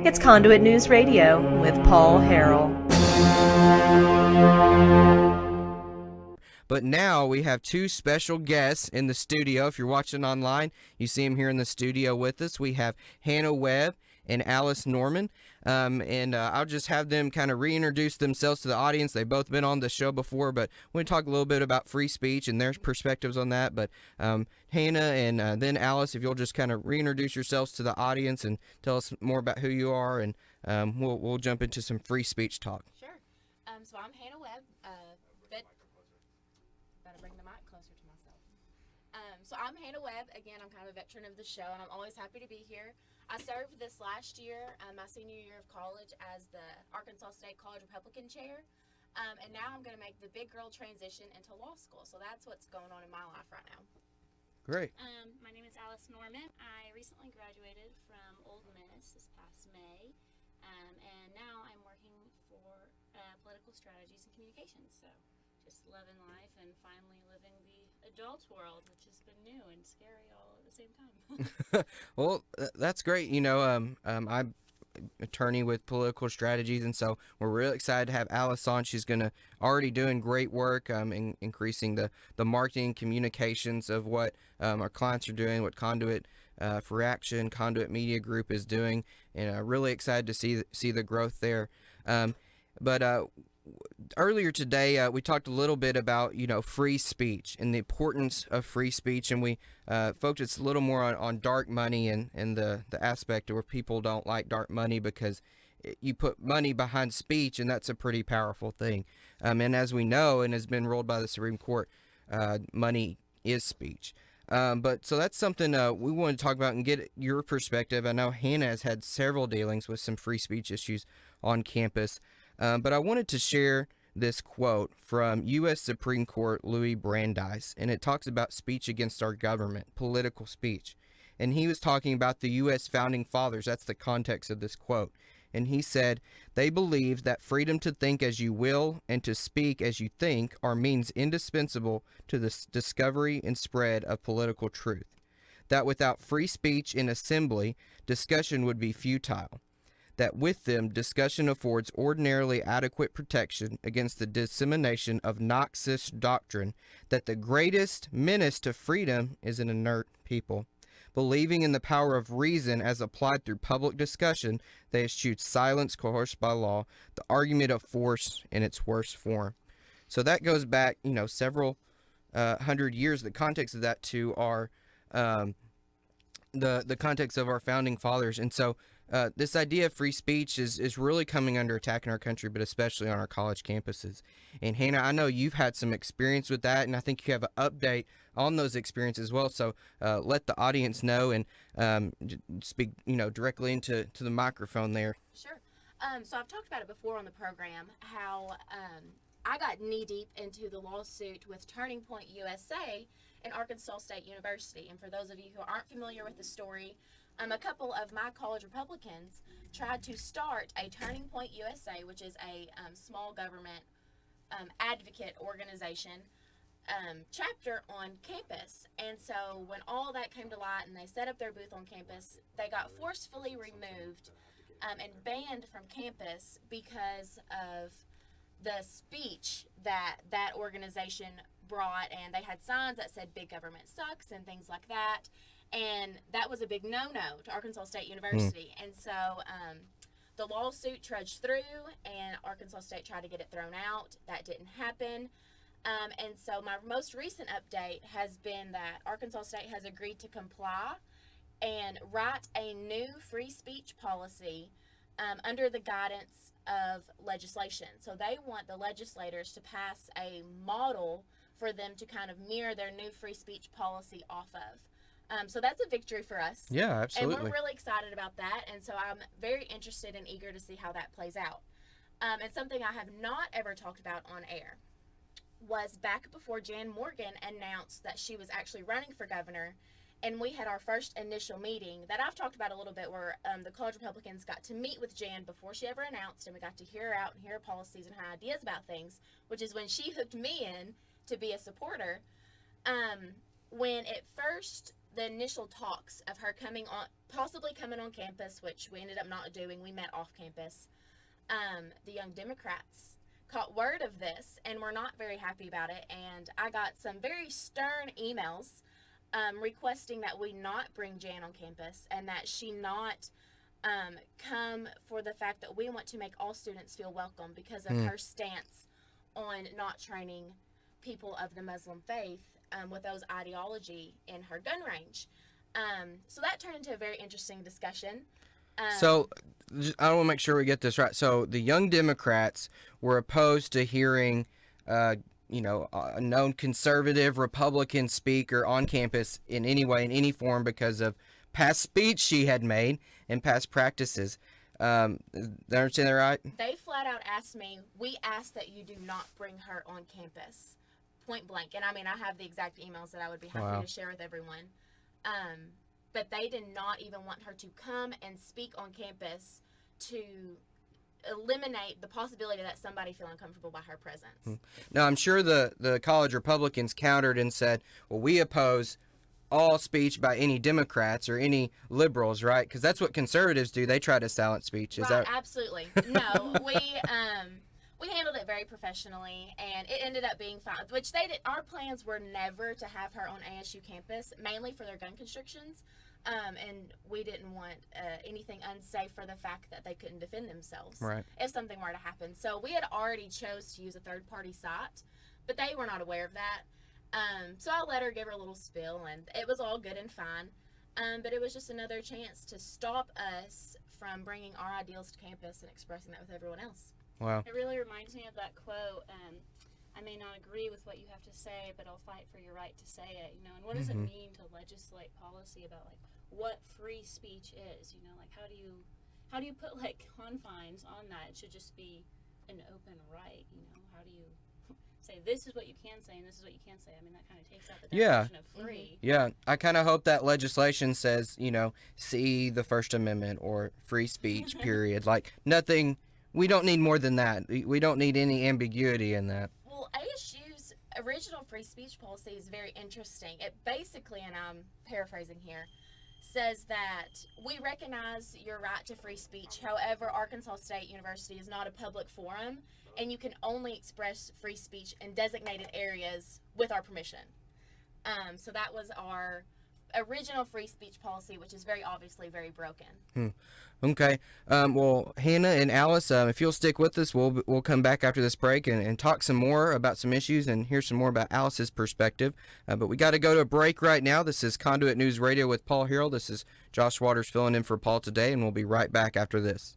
It's Conduit News Radio with Paul Harrell. But now we have two special guests in the studio. If you're watching online, you see them here in the studio with us. We have Hannah Webb and Alice Norman. I'll just have them kind of reintroduce themselves to the audience. They've both been on the show before, but we're going to talk a little bit about free speech and their perspectives on that. But Hannah and then Alice, if you'll just kind of reintroduce yourselves to the audience and tell us more about who you are, and we'll jump into some free speech talk. Sure. So I'm Hannah Webb. Gotta bring the mic closer to myself. So I'm Hannah Webb. Again, I'm kind of a veteran of the show, and I'm always happy to be here. I served this last year, my senior year of college, as the Arkansas State College Republican Chair. And now I'm going to make the big girl transition into law school. So that's what's going on in my life right now. Great. My name is Alice Norman. I recently graduated from Ole Miss this past May, and now I'm working for political strategies and communications. So just loving life and finally living the adult world, which has been new and scary all at the same time. Well, that's great. You know, I'm attorney with political strategies, and so we're really excited to have Alice on. She's already doing great work in increasing the marketing communications of what our clients are doing, what Conduit for Action, Conduit Media Group is doing, and really excited to see the growth there. But earlier today, we talked a little bit about, free speech and the importance of free speech, and we focused a little more on dark money and the aspect where people don't like dark money because you put money behind speech, and that's a pretty powerful thing. And as we know, and has been ruled by the Supreme Court, money is speech. But so that's something we want to talk about and get your perspective. I know Hannah has had several dealings with some free speech issues on campus. But I wanted to share this quote from U.S. Supreme Court Louis Brandeis, and it talks about speech against our government, political speech. And he was talking about the U.S. founding fathers. That's the context of this quote. And he said, "They believed that freedom to think as you will and to speak as you think are means indispensable to the discovery and spread of political truth. That without free speech in assembly, discussion would be futile. That with them, discussion affords ordinarily adequate protection against the dissemination of noxious doctrine, that the greatest menace to freedom is an inert people. Believing in the power of reason as applied through public discussion, they eschewed silence coerced by law, the argument of force in its worst form." So that goes back, several hundred years. The context of that to our the context of our founding fathers. And so this idea of free speech is really coming under attack in our country, but especially on our college campuses. And Hannah, I know you've had some experience with that, and I think you have an update on those experiences as well. So let the audience know and speak, directly into the microphone there. Sure. So I've talked about it before on the program, how I got knee-deep into the lawsuit with Turning Point USA and Arkansas State University. And for those of you who aren't familiar with the story, a couple of my college Republicans tried to start a Turning Point USA, which is a small government advocate organization chapter on campus. And so when all that came to light and they set up their booth on campus, they got forcefully removed and banned from campus because of the speech that organization brought. And they had signs that said "Big Government Sucks" and things like that. And that was a big no-no to Arkansas State University. And so the lawsuit trudged through, and Arkansas State tried to get it thrown out. That didn't happen. And so my most recent update has been that Arkansas State has agreed to comply and write a new free speech policy under the guidance of legislation. So they want the legislators to pass a model for them to kind of mirror their new free speech policy off of. So that's a victory for us. Yeah, absolutely. And we're really excited about that. And so I'm very interested and eager to see how that plays out. And something I have not ever talked about on air was back before Jan Morgan announced that she was actually running for governor. And we had our first initial meeting that I've talked about a little bit, where the college Republicans got to meet with Jan before she ever announced, and we got to hear her out and hear her policies and her ideas about things, which is when she hooked me in to be a supporter. When it first the initial talks of her coming on, possibly coming on campus, which we ended up not doing. We met off campus. The Young Democrats caught word of this and were not very happy about it. And I got some very stern emails requesting that we not bring Jan on campus and that she not come, for the fact that we want to make all students feel welcome because of her stance on not training people of the Muslim faith with those ideology in her gun range. So that turned into a very interesting discussion. So I want to make sure we get this right. So the Young Democrats were opposed to hearing, a known conservative Republican speaker on campus in any way, in any form, because of past speech she had made and past practices. Did I understand that right? They flat out asked me, we ask that you do not bring her on campus, point blank. And I mean, I have the exact emails that I would be happy to share with everyone. But they did not even want her to come and speak on campus to eliminate the possibility that somebody feel uncomfortable by her presence. Now, I'm sure the college Republicans countered and said, well, we oppose all speech by any Democrats or any liberals, right? Because that's what conservatives do. They try to silence speech. Is Right, that absolutely. No, we handled it very professionally, and it ended up being fine, which they did. Our plans were never to have her on ASU campus, mainly for their gun constrictions. And we didn't want anything unsafe for the fact that they couldn't defend themselves if something were to happen. So we had already chose to use a third-party site, but they were not aware of that. So I let her give her a little spiel, and it was all good and fine. But it was just another chance to stop us from bringing our ideals to campus and expressing that with everyone else. wow? It really reminds me of that quote, I may not agree with what you have to say, but I'll fight for your right to say it, and what does it mean to legislate policy about, what free speech is, like how do you put confines on that? It should just be an open right, how do you say this is what you can say and this is what you can't say? I mean, that kind of takes out the definition of free. Yeah, I kind of hope that legislation says, see the First Amendment or free speech, period. Nothing, we don't need more than that. We don't need any ambiguity in that. Well, ASU's original free speech policy is very interesting. It basically, and I'm paraphrasing here, says that we recognize your right to free speech. However, Arkansas State University is not a public forum, and you can only express free speech in designated areas with our permission. So that was our original free speech policy, which is very obviously very broken. Okay. Well, Hannah and Alice, if you'll stick with us, we'll come back after this break and talk some more about some issues and hear some more about Alice's perspective. But we got to go to a break right now. This is Conduit News Radio with Paul Harrell. This is Josh Waters filling in for Paul today, and we'll be right back after this.